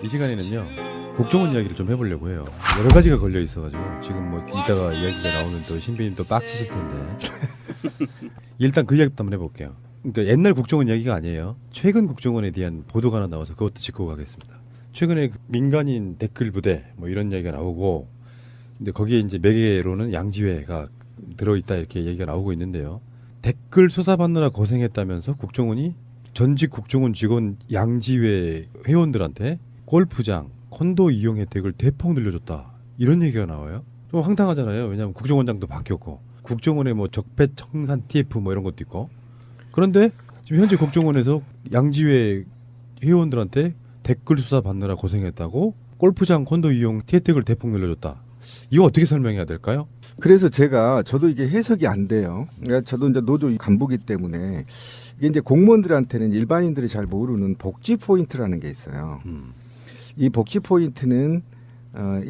이 시간에는요 국정원 이야기를 좀 해보려고 해요. 여러 가지가 걸려 있어가지고 지금 뭐 이따가 이야기가 나오면 또 신비님 또 빡치실 텐데 일단 그 이야기부터 한번 해볼게요. 그러니까 옛날 국정원 이야기가 아니에요. 최근 국정원에 대한 보도가 하나 나와서 그것도 짚고 가겠습니다. 최근에 민간인 댓글 부대 뭐 이런 이야기가 나오고, 근데 거기에 이제 매개로는 양지회가 들어있다 이렇게 얘기가 나오고 있는데요. 댓글 수사받느라 고생했다면서 국정원이 전직 국정원 직원 양지회 회원들한테 골프장, 콘도 이용 혜택을 대폭 늘려줬다 이런 얘기가 나와요. 좀 황당하잖아요. 왜냐하면 국정원장도 바뀌었고 국정원에 뭐 적폐청산 TF 뭐 이런 것도 있고. 그런데 지금 현재 국정원에서 양지회 회원들한테 댓글 수사 받느라 고생했다고 골프장, 콘도 이용 혜택을 대폭 늘려줬다. 이거 어떻게 설명해야 될까요? 그래서 저도 이게 해석이 안 돼요. 그러니까 저도 이제 노조 간부기 때문에 이게 이제 공무원들한테는 일반인들이 잘 모르는 복지 포인트라는 게 있어요. 이 복지 포인트는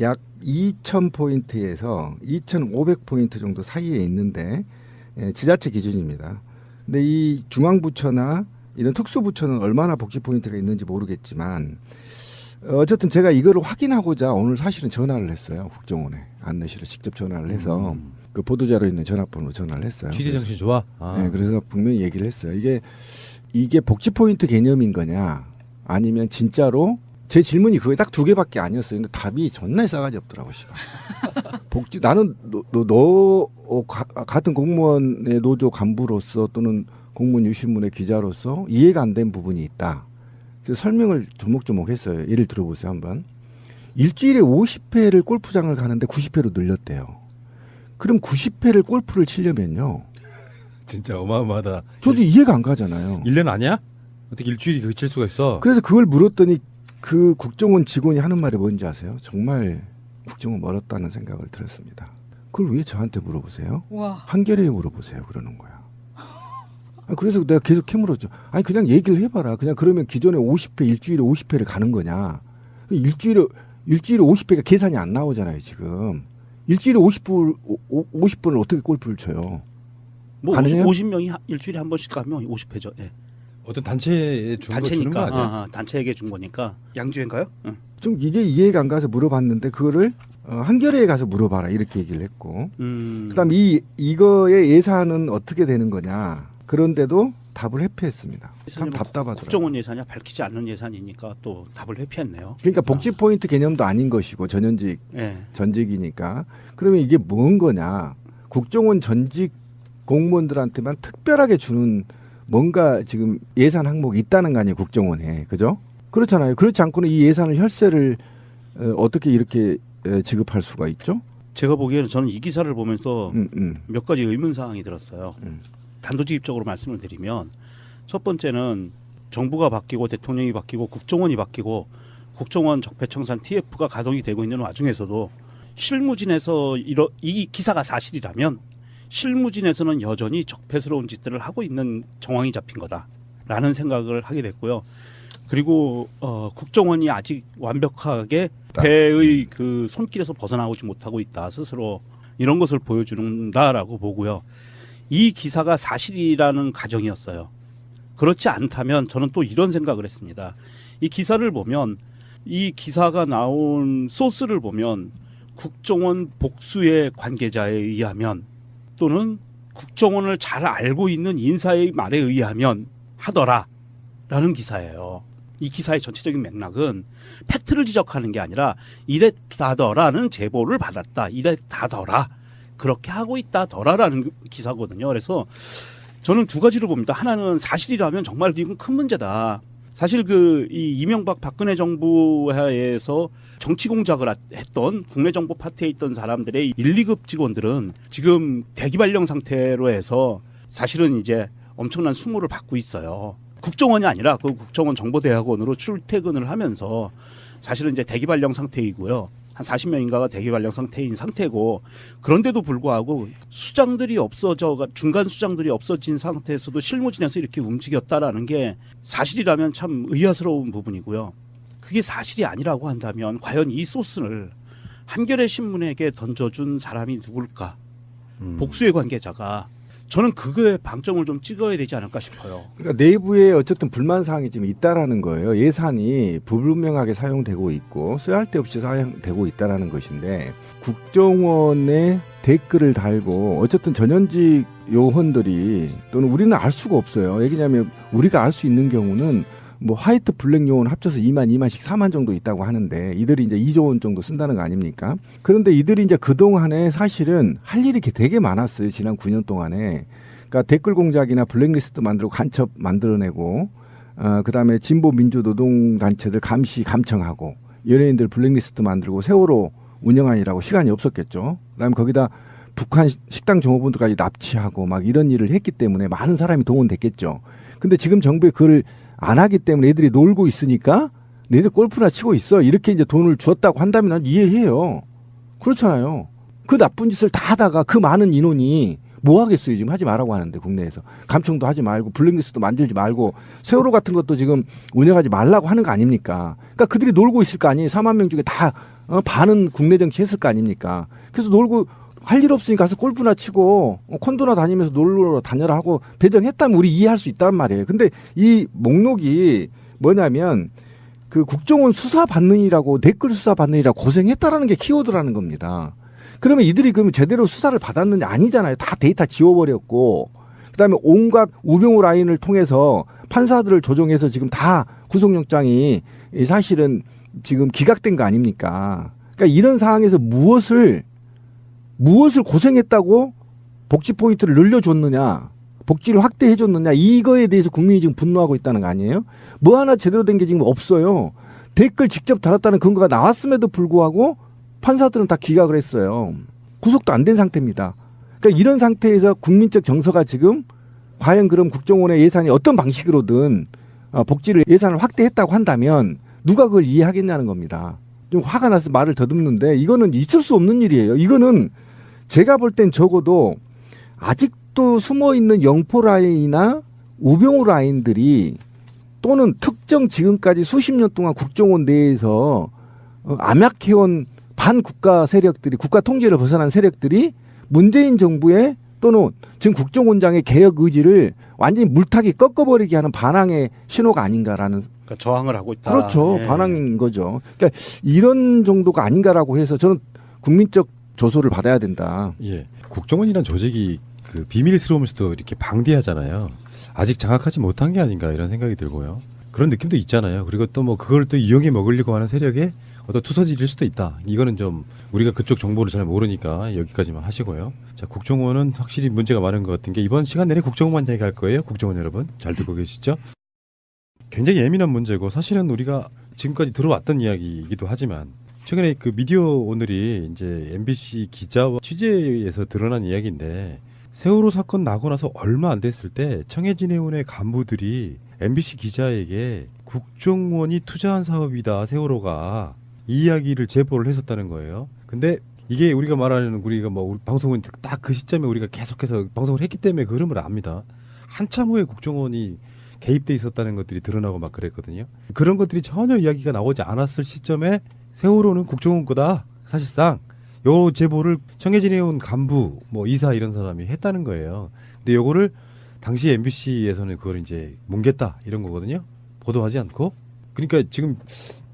약 2,000포인트에서 2,500포인트 정도 사이에 있는데 지자체 기준입니다. 근데 이 중앙부처나 이런 특수부처는 얼마나 복지 포인트가 있는지 모르겠지만 어쨌든 제가 이거를 확인하고자 오늘 사실은 전화를 했어요. 국정원에 안내실에 직접 전화를 해서 그 보도자료 있는 전화번호로 전화를 했어요. 취재 정신 좋아. 네, 그래서 분명히 얘기를 했어요. 이게 복지 포인트 개념인 거냐, 아니면 진짜로 제 질문이 그게 딱 두 개밖에 아니었어요. 근데 답이 전날 싸가지 없더라고. 복지 나는 너 같은 공무원의 노조 간부로서 또는 공무원 유신문의 기자로서 이해가 안 된 부분이 있다. 그래서 설명을 조목조목 했어요. 예를 들어보세요 한번. 일주일에 50회를 골프장을 가는데 90회로 늘렸대요. 그럼 90회를 골프를 치려면요. 진짜 어마어마하다. 저도 이해가 안 가잖아요. 1년 아니야? 어떻게 일주일이 그칠 수가 있어? 그래서 그걸 물었더니 그 국정원 직원이 하는 말이 뭔지 아세요? 정말 국정원 멀었다는 생각을 들었습니다. 그걸 왜 저한테 물어보세요? 와. 한겨레에 물어보세요. 그러는 거야. 그래서 내가 계속 캐물었죠. 아니 그냥 얘기를 해봐라. 그냥 그러면 기존에 50회 일주일에 50회를 가는 거냐. 일주일에 50회가 계산이 안 나오잖아요 지금. 일주일에 50분을 어떻게 골프를 쳐요? 뭐 가능해요? 50명이 일주일에 한 번씩 가면 50회죠. 예. 어떤 단체에 주는 거 아니야? 단체에게 준 거니까. 양지회인가요? 응. 좀 이게 이해가 안 가서 물어봤는데 그거를 한겨레에 가서 물어봐라 이렇게 얘기를 했고. 그다음 이거의 예산은 어떻게 되는 거냐. 그런데도 답을 회피했습니다. 참 답답하더라고요. 국정원 예산이야 밝히지 않는 예산이니까 또 답을 회피했네요. 그러니까 복지 포인트 개념도 아닌 것이고 전현직 전직이니까 그러면 이게 뭔 거냐? 국정원 전직 공무원들한테만 특별하게 주는 뭔가 지금 예산 항목이 있다는 거 아니에요? 국정원에. 그죠? 그렇잖아요. 그렇지 않고는 이 예산을 혈세를 어떻게 이렇게 지급할 수가 있죠? 제가 보기에는 저는 이 기사를 보면서 몇 가지 의문사항이 들었어요. 단도직입적으로 말씀을 드리면 첫 번째는 정부가 바뀌고 대통령이 바뀌고 국정원이 바뀌고 국정원 적폐청산 TF가 가동이 되고 있는 와중에서도 실무진에서 이 기사가 사실이라면 실무진에서는 여전히 적폐스러운 짓들을 하고 있는 정황이 잡힌 거다라는 생각을 하게 됐고요. 그리고 국정원이 아직 완벽하게 배의 그 손길에서 벗어나오지 못하고 있다 스스로 이런 것을 보여준다라고 보고요. 이 기사가 사실이라는 가정이었어요. 그렇지 않다면 저는 또 이런 생각을 했습니다. 이 기사를 보면 이 기사가 나온 소스를 보면 국정원 복수의 관계자에 의하면 또는 국정원을 잘 알고 있는 인사의 말에 의하면 하더라라는 기사예요. 이 기사의 전체적인 맥락은 팩트를 지적하는 게 아니라 이랬다더라는 제보를 받았다. 이랬다더라. 그렇게 하고 있다더라라는 기사거든요. 그래서 저는 두 가지로 봅니다. 하나는 사실이라면 정말 이건 큰 문제다. 사실 이 이명박 박근혜 정부에서 정치 공작을 했던 국내 정보 파트에 있던 사람들의 1, 2급 직원들은 지금 대기 발령 상태로 해서 사실은 이제 엄청난 수모를 받고 있어요. 국정원이 아니라 그 국정원 정보대학원으로 출퇴근을 하면서 사실은 이제 대기 발령 상태이고요. 한 40명인가가 대기 발령 상태인 상태고 그런데도 불구하고 수장들이 중간 수장들이 없어진 상태에서도 실무진에서 이렇게 움직였다라는 게 사실이라면 참 의아스러운 부분이고요. 그게 사실이 아니라고 한다면 과연 이 소스를 한겨레 신문에게 던져준 사람이 누굴까? 복수의 관계자가 저는 그거에 방점을 좀 찍어야 되지 않을까 싶어요. 그러니까 내부에 어쨌든 불만 사항이 지금 있다라는 거예요. 예산이 불분명하게 사용되고 있고 쓰잘데없이 사용되고 있다라는 것인데 국정원의 댓글을 달고 어쨌든 전현직 요원들이 또는 우리는 알 수가 없어요. 왜냐하면 우리가 알 수 있는 경우는 뭐 화이트 블랙 요원 합쳐서 2만씩 4만 정도 있다고 하는데 이들이 이제 2조 원 정도 쓴다는 거 아닙니까? 그런데 이들이 이제 그동안에 사실은 할 일이 되게 많았어요. 지난 9년 동안에. 그러니까 댓글 공작이나 블랙리스트 만들고 간첩 만들어내고 그다음에 진보 민주 노동 단체들 감시 감청하고 연예인들 블랙리스트 만들고 세월호 운영하느라고 시간이 없었겠죠. 그다음에 거기다 북한 식당 종업원들까지 납치하고 막 이런 일을 했기 때문에 많은 사람이 동원됐겠죠. 근데 지금 정부에 그걸 안 하기 때문에 애들이 놀고 있으니까 너희들 골프나 치고 있어. 이렇게 이제 돈을 주었다고 한다면 난 이해해요. 그렇잖아요. 그 나쁜 짓을 다 하다가 그 많은 인원이 뭐 하겠어요. 지금 하지 말라고 하는데 국내에서. 감청도 하지 말고 블랙리스트도 만들지 말고 세월호 같은 것도 지금 운영하지 말라고 하는 거 아닙니까. 그러니까 그들이 놀고 있을 거 아니에요. 4만 명 중에 다 반은 국내 정치 했을 거 아닙니까. 그래서 놀고 할 일 없으니까 가서 골프나 치고 콘도나 다니면서 놀러 다녀라 하고 배정했다면 우리 이해할 수 있단 말이에요. 근데 이 목록이 뭐냐면 그 국정원 수사 받느니라고 댓글 수사 받느니라고 고생했다라는 게 키워드라는 겁니다. 그러면 이들이 그러면 제대로 수사를 받았느냐 아니잖아요. 다 데이터 지워버렸고 그다음에 온갖 우병우 라인을 통해서 판사들을 조정해서 지금 다 구속영장이 사실은 지금 기각된 거 아닙니까? 그러니까 이런 상황에서 무엇을 고생했다고 복지 포인트를 늘려줬느냐, 복지를 확대해줬느냐, 이거에 대해서 국민이 지금 분노하고 있다는 거 아니에요? 뭐 하나 제대로 된 게 지금 없어요. 댓글 직접 달았다는 근거가 나왔음에도 불구하고 판사들은 다 기각을 했어요. 구속도 안 된 상태입니다. 그러니까 이런 상태에서 국민적 정서가 지금 과연 그럼 국정원의 예산이 어떤 방식으로든 복지를 예산을 확대했다고 한다면 누가 그걸 이해하겠냐는 겁니다. 좀 화가 나서 말을 더듬는데 이거는 있을 수 없는 일이에요. 이거는 제가 볼 땐 적어도 아직도 숨어있는 영포 라인이나 우병우 라인들이 또는 특정 지금까지 수십 년 동안 국정원 내에서 암약해온 반국가 세력들이 국가 통제를 벗어난 세력들이 문재인 정부의 또는 지금 국정원장의 개혁 의지를 완전히 물타기 꺾어버리게 하는 반항의 신호가 아닌가라는 그러니까 저항을 하고 있다. 그렇죠. 예. 반항인 거죠. 그러니까 이런 정도가 아닌가라고 해서 저는 국민적 조소를 받아야 된다. 예. 국정원이란 조직이 그 비밀스러우면서도 이렇게 방대하잖아요. 아직 장악하지 못한 게 아닌가 이런 생각이 들고요. 그런 느낌도 있잖아요. 그리고 또 뭐 그걸 또 이용해 먹으려고 하는 세력의 어떤 투서질일 수도 있다. 이거는 좀 우리가 그쪽 정보를 잘 모르니까 여기까지만 하시고요. 자, 국정원은 확실히 문제가 많은 것 같은 게 이번 시간 내내 국정원만 얘기할 거예요. 국정원 여러분 잘 듣고 계시죠? 굉장히 예민한 문제고 사실은 우리가 지금까지 들어왔던 이야기이기도 하지만 최근에 그 미디어 오늘이 이제 MBC 기자와 취재에서 드러난 이야기인데 세월호 사건 나고 나서 얼마 안 됐을 때 청해진 해운의 간부들이 MBC 기자에게 국정원이 투자한 사업이다 세월호가 이 이야기를 제보를 했었다는 거예요. 근데 이게 우리가 말하는 우리가 뭐 방송은 딱 그 시점에 우리가 계속해서 방송을 했기 때문에 그 흐름을 압니다. 한참 후에 국정원이 개입돼 있었다는 것들이 드러나고 막 그랬거든요. 그런 것들이 전혀 이야기가 나오지 않았을 시점에 세월호는 국정원 거다. 사실상 요 제보를 청해진에 온 간부 뭐 이사 이런 사람이 했다는 거예요. 근데 요거를 당시 MBC에서는 그걸 이제 뭉갰다 이런 거거든요. 보도하지 않고. 그러니까 지금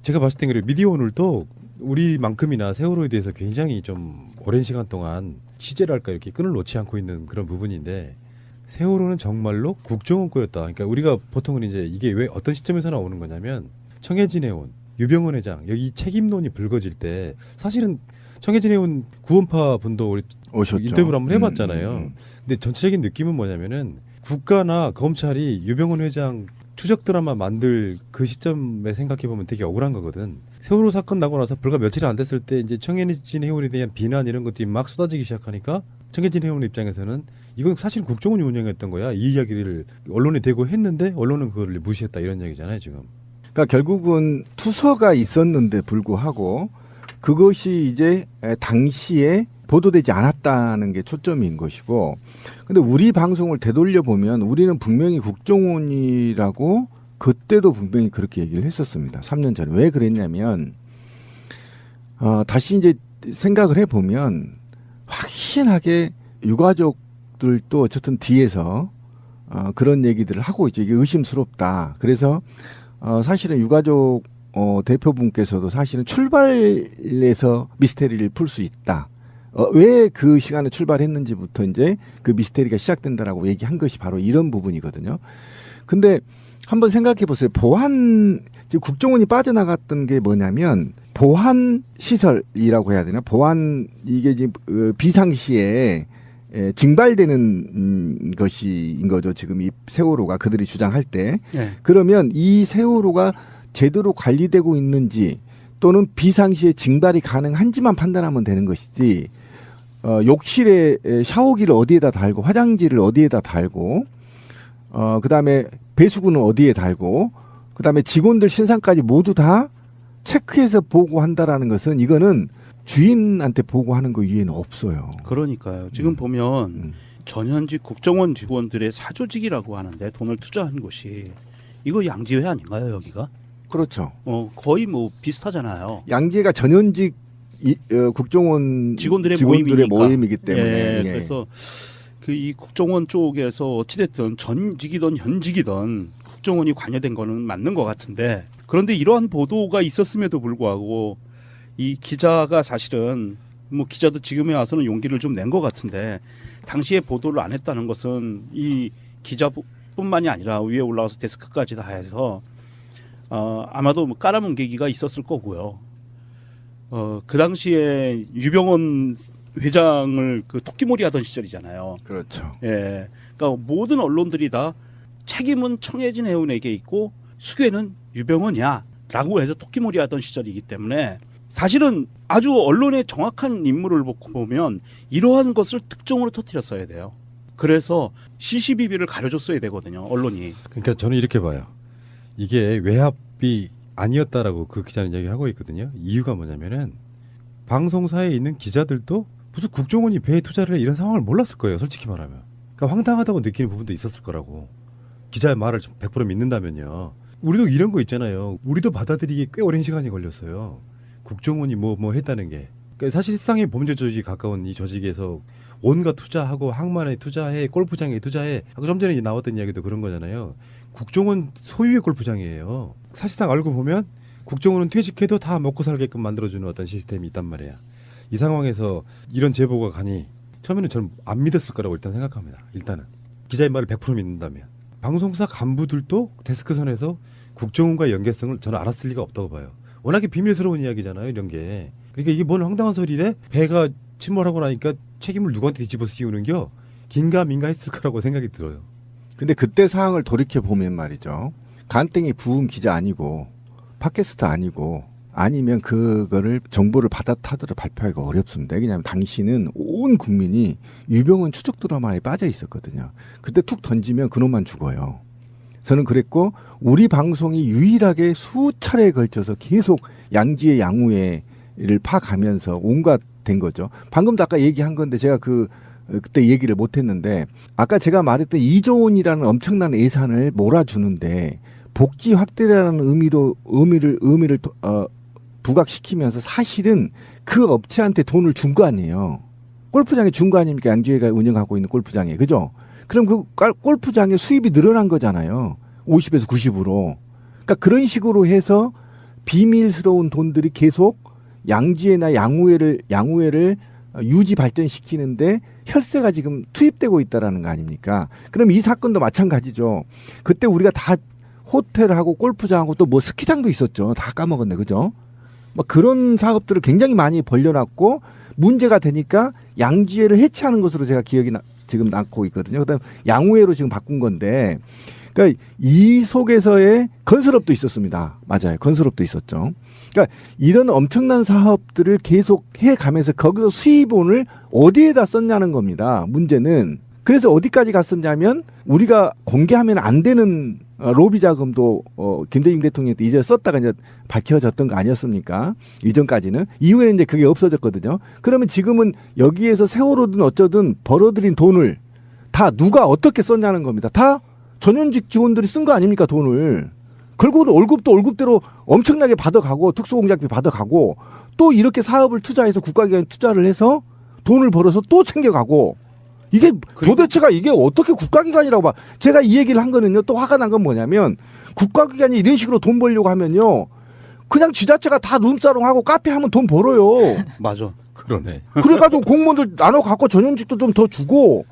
제가 봤을 땐 그래요. 미디어 오늘도 우리만큼이나 세월호에 대해서 굉장히 좀 오랜 시간 동안 취재를 할까 이렇게 끈을 놓지 않고 있는 그런 부분인데 세월호는 정말로 국정원 거였다. 그러니까 우리가 보통은 이제 이게 왜 어떤 시점에서 나오는 거냐면 청해진에 온 유병헌 회장 여기 책임론이 불거질 때 사실은 청해진에 온 구원파 분도 우리 오셨죠. 인터뷰를 한번 해봤잖아요. 근데 전체적인 느낌은 뭐냐면은 국가나 검찰이 유병헌 회장 추적 드라마 만들 그 시점에 생각해 보면 되게 억울한 거거든. 세월호 사건 나고 나서 불과 며칠 안 됐을 때 이제 청해진 해운에 대한 비난 이런 것들이 막 쏟아지기 시작하니까 청해진 해운 입장에서는 이건 사실 국정원이 운영했던 거야. 이 이야기를 언론에 대고 했는데 언론은 그걸 무시했다 이런 얘기잖아요 지금. 그러니까 결국은 투서가 있었는데 불구하고 그것이 이제 당시에 보도되지 않았다는 게 초점인 것이고 근데 우리 방송을 되돌려 보면 우리는 분명히 국정원이라고 그때도 분명히 그렇게 얘기를 했었습니다. 3년 전에. 왜 그랬냐면 다시 이제 생각을 해보면 확신하게 유가족들 기업들도 어쨌든 뒤에서 그런 얘기들을 하고 있죠. 이게 의심스럽다. 그래서 사실은 유가족 대표분께서도 사실은 출발에서 미스테리를 풀 수 있다. 왜 그 시간에 출발했는지부터 이제 그 미스테리가 시작된다라고 얘기한 것이 바로 이런 부분이거든요. 근데 한번 생각해 보세요. 지금 국정원이 빠져나갔던 게 뭐냐면 보안 시설이라고 해야 되나? 이게 지금 비상시에 증발되는 것인 거죠. 지금 이 세월호가 그들이 주장할 때. 네. 그러면 이 세월호가 제대로 관리되고 있는지 또는 비상시에 증발이 가능한지만 판단하면 되는 것이지 욕실에 샤워기를 어디에다 달고 화장지를 어디에다 달고 그다음에 배수구는 어디에 달고 그다음에 직원들 신상까지 모두 다 체크해서 보고한다라는 것은 이거는 주인한테 보고하는 거 이외에는 없어요. 그러니까요. 지금 보면 전현직 국정원 직원들의 사조직이라고 하는데 돈을 투자한 곳이 이거 양지회 아닌가요, 여기가? 그렇죠. 거의 뭐 비슷하잖아요. 양지회가 전현직 국정원 직원들의 모임이기 때문에. 예, 그래서 그 이 국정원 쪽에서 어찌됐든 전직이든 현직이든 국정원이 관여된 거는 맞는 것 같은데, 그런데 이러한 보도가 있었음에도 불구하고 이 기자가 사실은 뭐 기자도 지금에 와서는 용기를 좀 낸 것 같은데 당시에 보도를 안 했다는 것은 이 기자뿐만이 아니라 위에 올라가서 데스크까지 다 해서 아마도 뭐 깔아뭉개기가 있었을 거고요. 그 당시에 유병헌 회장을 그 토끼몰이 하던 시절이잖아요. 그렇죠. 예, 그러니까 모든 언론들이 다 책임은 청해진 해운에게 있고 수괴는 유병헌이야라고 해서 토끼몰이 하던 시절이기 때문에 사실은 아주 언론의 정확한 인물을 보면 이러한 것을 특종으로 터뜨렸어야 돼요. 그래서 CCBB를 가려줬어야 되거든요, 언론이. 그러니까 저는 이렇게 봐요. 이게 외압이 아니었다라고 그 기자는 얘기하고 있거든요. 이유가 뭐냐면은 방송사에 있는 기자들도 무슨 국정원이 배에 투자를 해 이런 상황을 몰랐을 거예요. 솔직히 말하면. 그러니까 황당하다고 느끼는 부분도 있었을 거라고. 기자의 말을 100% 믿는다면요. 우리도 이런 거 있잖아요. 우리도 받아들이기 꽤 오랜 시간이 걸렸어요. 국정원이 뭐 했다는 게. 그러니까 사실상의 범죄 조직이 가까운 이 조직에서 온갖 투자하고 항만에 투자해, 골프장에 투자해. 좀 전에 나왔던 이야기도 그런 거잖아요. 국정원 소유의 골프장이에요. 사실상 알고 보면 국정원은 퇴직해도 다 먹고 살게끔 만들어주는 어떤 시스템이 있단 말이야. 이 상황에서 이런 제보가 가니 처음에는 저는 안 믿었을 거라고 일단 생각합니다. 일단은 기자의 말을 100% 믿는다면 방송사 간부들도 데스크선에서 국정원과 연계성을 저는 알았을 리가 없다고 봐요. 워낙에 비밀스러운 이야기잖아요, 이런 게. 그러니까 이게 뭔 황당한 소리래? 배가 침몰하고 나니까 책임을 누구한테 뒤집어 씌우는겨? 긴가민가 했을 거라고 생각이 들어요. 근데 그때 상황을 돌이켜 보면 말이죠. 간땡이 부음 기자 아니고 팟캐스트 아니고 아니면 그거를 정보를 받아타도록 발표하기가 어렵습니다. 왜냐하면 당시는 온 국민이 유병헌 추적 드라마에 빠져 있었거든요. 그때 툭 던지면 그놈만 죽어요. 저는 그랬고 우리 방송이 유일하게 수차례에 걸쳐서 계속 양지의 양우회를 파가면서 온갖 된 거죠. 방금도 아까 얘기한 건데 제가 그때 얘기를 못했는데 아까 제가 말했던 2조 원이라는 엄청난 예산을 몰아주는데 복지 확대라는 의미를 부각시키면서 사실은 그 업체한테 돈을 준 거 아니에요. 골프장에 준 거 아닙니까? 양지회가 운영하고 있는 골프장에. 그죠? 그럼 그 골프장의 수입이 늘어난 거잖아요. 50에서 90으로. 그러니까 그런 식으로 해서 비밀스러운 돈들이 계속 양지회나 양우회를 유지 발전시키는데 혈세가 지금 투입되고 있다라는 거 아닙니까? 그럼 이 사건도 마찬가지죠. 그때 우리가 다 호텔하고 골프장하고 또 뭐 스키장도 있었죠. 다 까먹었네. 그죠? 막 그런 사업들을 굉장히 많이 벌려놨고 문제가 되니까 양지회를 해체하는 것으로 제가 기억이 지금 남고 있거든요. 그다음 양우회로 지금 바꾼 건데 그러니까 이 속에서의 건설업도 있었습니다. 맞아요. 건설업도 있었죠. 그러니까 이런 엄청난 사업들을 계속 해가면서 거기서 수입원을 어디에다 썼냐는 겁니다. 문제는. 그래서 어디까지 갔었냐면 우리가 공개하면 안 되는 로비 자금도 김대중 대통령 때 이제 썼다가 이제 밝혀졌던 거 아니었습니까? 이전까지는. 이후에는 이제 그게 없어졌거든요. 그러면 지금은 여기에서 세월호든 어쩌든 벌어들인 돈을 다 누가 어떻게 썼냐는 겁니다. 다 전현직 직원들이 쓴 거 아닙니까, 돈을. 결국은 월급도 월급대로 엄청나게 받아가고 특수공작비 받아가고 또 이렇게 사업을 투자해서 국가기관에 투자를 해서 돈을 벌어서 또 챙겨가고 이게 그리고- 도대체가 이게 어떻게 국가기관이라고 봐. 제가 이 얘기를 한 거는요. 또 화가 난 건 뭐냐면 국가기관이 이런 식으로 돈 벌려고 하면요. 그냥 지자체가 다 룸사롱하고 카페 하면 돈 벌어요. 맞아. 그러네. 그래가지고 공무원들 나눠 갖고 전현직도 좀 더 주고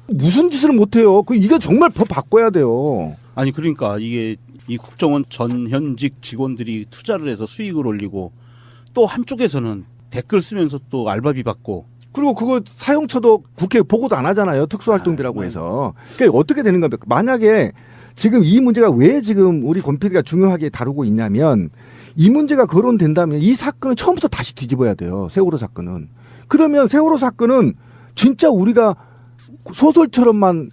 무슨 짓을 못해요. 이게 정말 더 바꿔야 돼요. 아니 그러니까 이게 이 국정원 전현직 직원들이 투자를 해서 수익을 올리고 또 한쪽에서는 댓글 쓰면서 또 알바비 받고 그리고 그거 사용처도 국회 보고도 안 하잖아요. 특수활동비라고 해서. 그러니까 어떻게 되는 겁니까? 만약에 지금 이 문제가 왜 지금 우리 권 PD가 중요하게 다루고 있냐면 이 문제가 거론된다면 이 사건은 처음부터 다시 뒤집어야 돼요. 세월호 사건은. 그러면 세월호 사건은 진짜 우리가 소설처럼만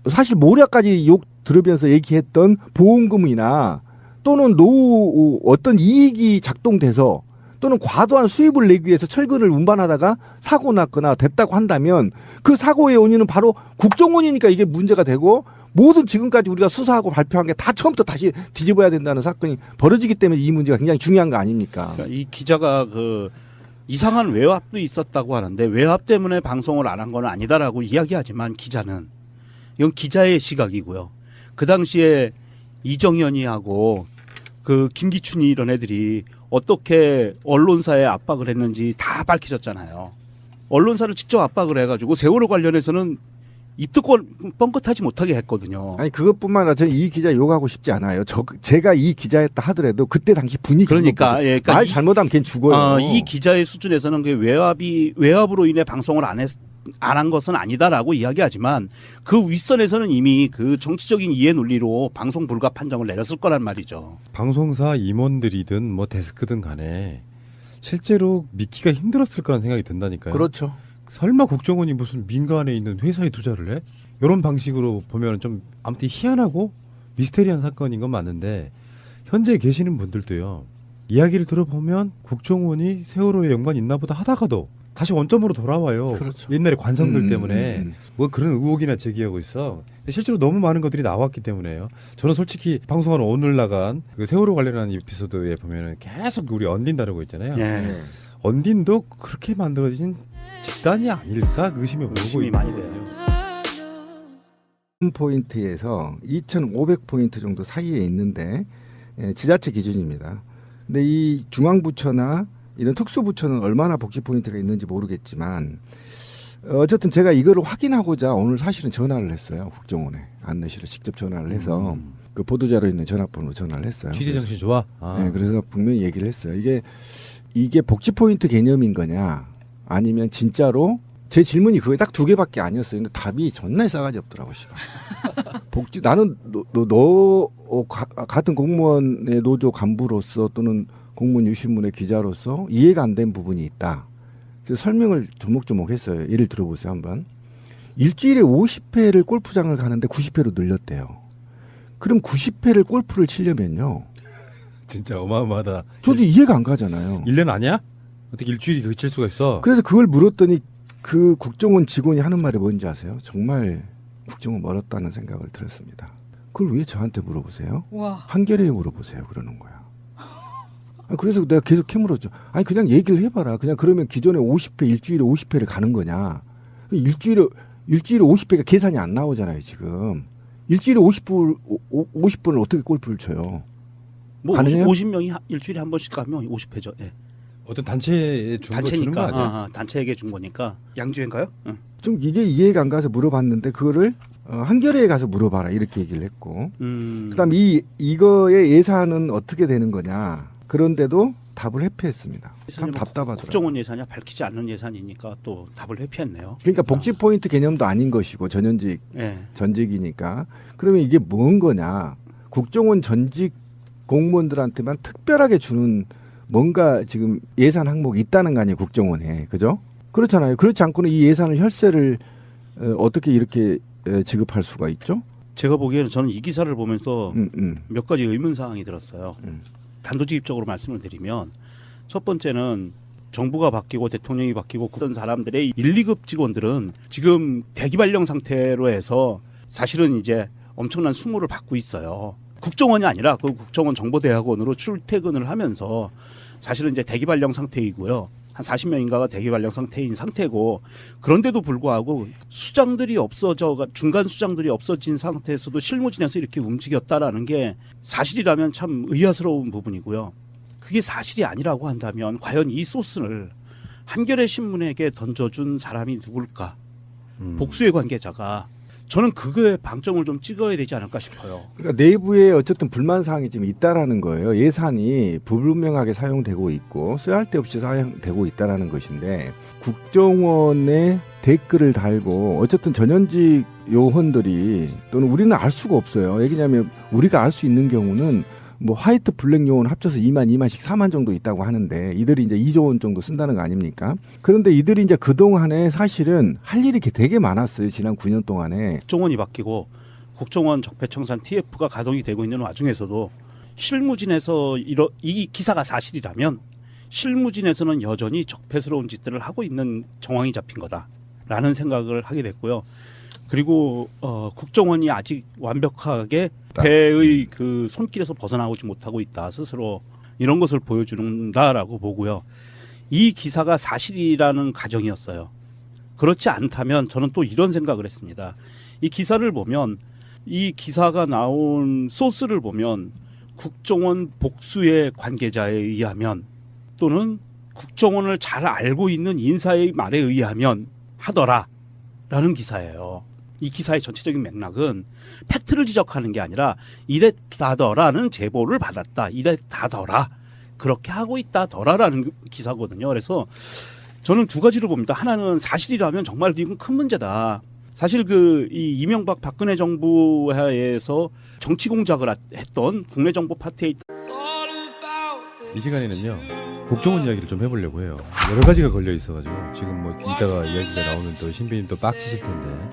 사실 모략까지 욕 들으면서 얘기했던 보험금이나 또는 노후 어떤 이익이 작동돼서 또는 과도한 수입을 내기 위해서 철근을 운반하다가 사고 났거나 됐다고 한다면 그 사고의 원인은 바로 국정원이니까 이게 문제가 되고 모든 지금까지 우리가 수사하고 발표한 게 다 처음부터 다시 뒤집어야 된다는 사건이 벌어지기 때문에 이 문제가 굉장히 중요한 거 아닙니까? 그러니까 이 기자가 그 이상한 외압도 있었다고 하는데 외압 때문에 방송을 안 한 건 아니다라고 이야기하지만 기자는 이건 기자의 시각이고요. 그 당시에 이정현이하고 그 김기춘이 이런 애들이 어떻게 언론사에 압박을 했는지 다 밝혀졌잖아요. 언론사를 직접 압박을 해가지고 세월호 관련해서는 입도 뻥끗하지 못하게 했거든요. 아니 그것뿐만 아니라 저는 이 기자 욕하고 싶지 않아요. 제가 이 기자였다 하더라도 그때 당시 분위기 그러니까, 예, 그러니까 말 잘못하면 걔는 죽어요. 이 기자의 수준에서는 그 외압으로 인해 방송을 안 한 것은 아니다라고 이야기하지만 그 윗선에서는 이미 그 정치적인 이해 논리로 방송 불가 판정을 내렸을 거란 말이죠. 방송사 임원들이든 뭐 데스크든 간에 실제로 믿기가 힘들었을 거란 생각이 든다니까요. 그렇죠. 설마 국정원이 무슨 민간에 있는 회사에 투자를 해? 이런 방식으로 보면 좀 아무튼 희한하고 미스테리한 사건인 건 맞는데 현재 계시는 분들도요. 이야기를 들어보면 국정원이 세월호에 연관이 있나 보다 하다가도 다시 원점으로 돌아와요. 그렇죠. 옛날에 관성들 때문에 뭐 그런 의혹이나 제기하고 있어. 실제로 너무 많은 것들이 나왔기 때문에요. 저는 솔직히 방송하는 오늘 나간 그 세월호 관련한 에피소드에 보면은 계속 우리 언딘다라고 있잖아요. 예. 언딘도 그렇게 만들어진 집단이 아닐까 의심이 오고 의심이 있는 많이 거예요. 돼요. 포인트에서 2,500포인트 정도 사이에 있는데 지자체 기준입니다. 근데 이 중앙부처나 이런 특수부처는 얼마나 복지 포인트가 있는지 모르겠지만 어쨌든 제가 이거를 확인하고자 오늘 사실은 전화를 했어요. 국정원에 안내실에 직접 전화를 해서 그 보도자료 있는 전화번호로 전화를 했어요. 취재 정신 좋아. 네, 그래서 분명히 얘기를 했어요. 이게 복지 포인트 개념인 거냐 아니면 진짜로 제 질문이 그게 딱 2개밖에 아니었어요. 근데 답이 존나 싸가지 없더라고. 복지 나는 너 같은 공무원의 노조 간부로서 또는 공무원 유신문의 기자로서 이해가 안 된 부분이 있다. 그래서 설명을 조목조목 했어요. 예를 들어보세요 한번. 일주일에 50회를 골프장을 가는데 90회로 늘렸대요. 그럼 90회를 골프를 치려면요. 진짜 어마어마하다. 저도 이해가 안 가잖아요. 1년 아니야? 어떻게 일주일이 그칠 수가 있어? 그래서 그걸 물었더니 그 국정원 직원이 하는 말이 뭔지 아세요? 정말 국정원 멀었다는 생각을 들었습니다. 그걸 왜 저한테 물어보세요? 와. 한겨레에 물어보세요. 그러는 거야. 그래서 내가 계속 캐물었죠. 아니 그냥 얘기를 해봐라. 그냥 그러면 기존에 50회 일주일에 50회를 가는 거냐. 일주일에 50회가 계산이 안 나오잖아요 지금. 일주일에 50분을 어떻게 골프를 쳐요. 뭐 가능해요? 50명이 일주일에 한 번씩 가면 50회죠. 예. 어떤 단체에 주는 거 주는 거 단체니까 아니야? 단체에게 준 거니까 양주인가요? 응. 좀 이게 이해가 안 가서 물어봤는데 그거를 한겨레에 가서 물어봐라 이렇게 얘기를 했고 그다음 이거의 예산은 어떻게 되는 거냐. 그런데도 답을 회피했습니다. 참 답답하더라고요. 국정원 예산이 밝히지 않는 예산이니까 또 답을 회피했네요. 그러니까 복지 포인트 개념도 아닌 것이고 전현직 예. 전직이니까 그러면 이게 뭔 거냐. 국정원 전직 공무원들한테만 특별하게 주는 뭔가 지금 예산 항목이 있다는 거 아니에요. 국정원에. 그죠? 그렇잖아요. 그렇지 않고는 이 예산을 혈세를 어떻게 이렇게 지급할 수가 있죠? 제가 보기에는 저는 이 기사를 보면서 몇 가지 의문사항이 들었어요. 단도직입적으로 말씀을 드리면 첫 번째는 정부가 바뀌고 대통령이 바뀌고 그런 사람들의 1, 2급 직원들은 지금 대기발령 상태로 해서 사실은 이제 엄청난 수모를 받고 있어요. 국정원이 아니라 그 국정원 정보대학원으로 출퇴근을 하면서 사실은 이제 대기발령 상태이고요. 한 40명인가가 대기 발령 상태인 상태고 그런데도 불구하고 수장들이 없어져 중간 수장들이 없어진 상태에서도 실무진에서 이렇게 움직였다라는 게 사실이라면 참 의아스러운 부분이고요. 그게 사실이 아니라고 한다면 과연 이 소스를 한겨레 신문에게 던져준 사람이 누굴까? 복수의 관계자가 저는 그거에 방점을 좀 찍어야 되지 않을까 싶어요. 그러니까 내부에 어쨌든 불만 사항이 지금 있다라는 거예요. 예산이 불분명하게 사용되고 있고 쓰잘데없이 사용되고 있다라는 것인데 국정원의 댓글을 달고 어쨌든 전현직 요원들이 또는 우리는 알 수가 없어요. 왜냐하면 우리가 알 수 있는 경우는 뭐 화이트 블랙 요원 합쳐서 2만씩 4만 정도 있다고 하는데 이들이 이제 2조 원 정도 쓴다는 거 아닙니까? 그런데 이들이 이제 그동안에 사실은 할 일이 되게 많았어요. 지난 9년 동안에. 국정원이 바뀌고 국정원 적폐청산 TF가 가동이 되고 있는 와중에서도 실무진에서 이 기사가 사실이라면 실무진에서는 여전히 적폐스러운 짓들을 하고 있는 정황이 잡힌 거다라는 생각을 하게 됐고요. 그리고 국정원이 아직 완벽하게 배의 그 손길에서 벗어나오지 못하고 있다 스스로 이런 것을 보여준다라고 보고요. 이 기사가 사실이라는 가정이었어요. 그렇지 않다면 저는 또 이런 생각을 했습니다. 이 기사를 보면 이 기사가 나온 소스를 보면 국정원 복수의 관계자에 의하면 또는 국정원을 잘 알고 있는 인사의 말에 의하면 하더라라는 기사예요. 이 기사의 전체적인 맥락은 팩트를 지적하는 게 아니라 이랬다더라는 제보를 받았다. 이랬다더라. 그렇게 하고 있다더라라는 기사거든요. 그래서 저는 두 가지로 봅니다. 하나는 사실이라면 정말 이건 큰 문제다. 사실 이 이명박 박근혜 정부에서 정치 공작을 했던 국내 정보 파트에 이 시간에는요 국정원 이야기를 좀 해보려고 해요. 여러 가지가 걸려 있어가지고 지금 뭐 이따가 이야기가 나오면 또 신비님 또 빡치실 텐데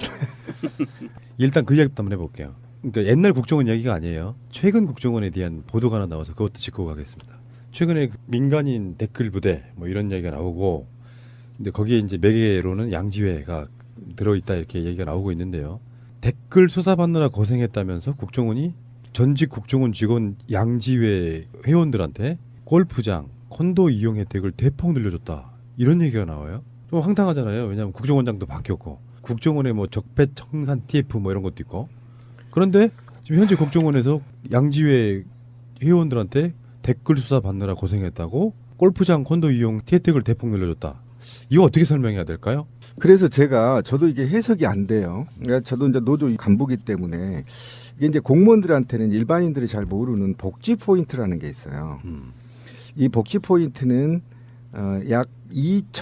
일단 그 이야기부터 한번 해볼게요. 그러니까 옛날 국정원 이야기가 아니에요. 최근 국정원에 대한 보도가 하나 나와서 그것도 짚고 가겠습니다. 최근에 민간인 댓글 부대 뭐 이런 이야기가 나오고 근데 거기에 이제 매개로는 양지회가 들어있다 이렇게 얘기가 나오고 있는데요. 댓글 수사받느라 고생했다면서 국정원이 전직 국정원 직원 양지회 회원들한테 골프장, 콘도 이용 혜택을 대폭 늘려줬다. 이런 얘기가 나와요. 좀 황당하잖아요. 왜냐하면 국정원장도 바뀌었고 국정원에 뭐 적폐청산 TF 뭐 이런 것도 있고 그런데 지금 현재 국정원에서 양지회 회원들한테 댓글 수사 받느라 고생했다고 골프장, 콘도 이용 혜택을 대폭 늘려줬다. 이거 어떻게 설명해야 될까요? 그래서 저도 이게 해석이 안 돼요. 그러니까 저도 이제 노조 간부기 때문에 이게 이제 공무원들한테는 일반인들이 잘 모르는 복지 포인트라는 게 있어요. 이 복지 포인트는 약 2천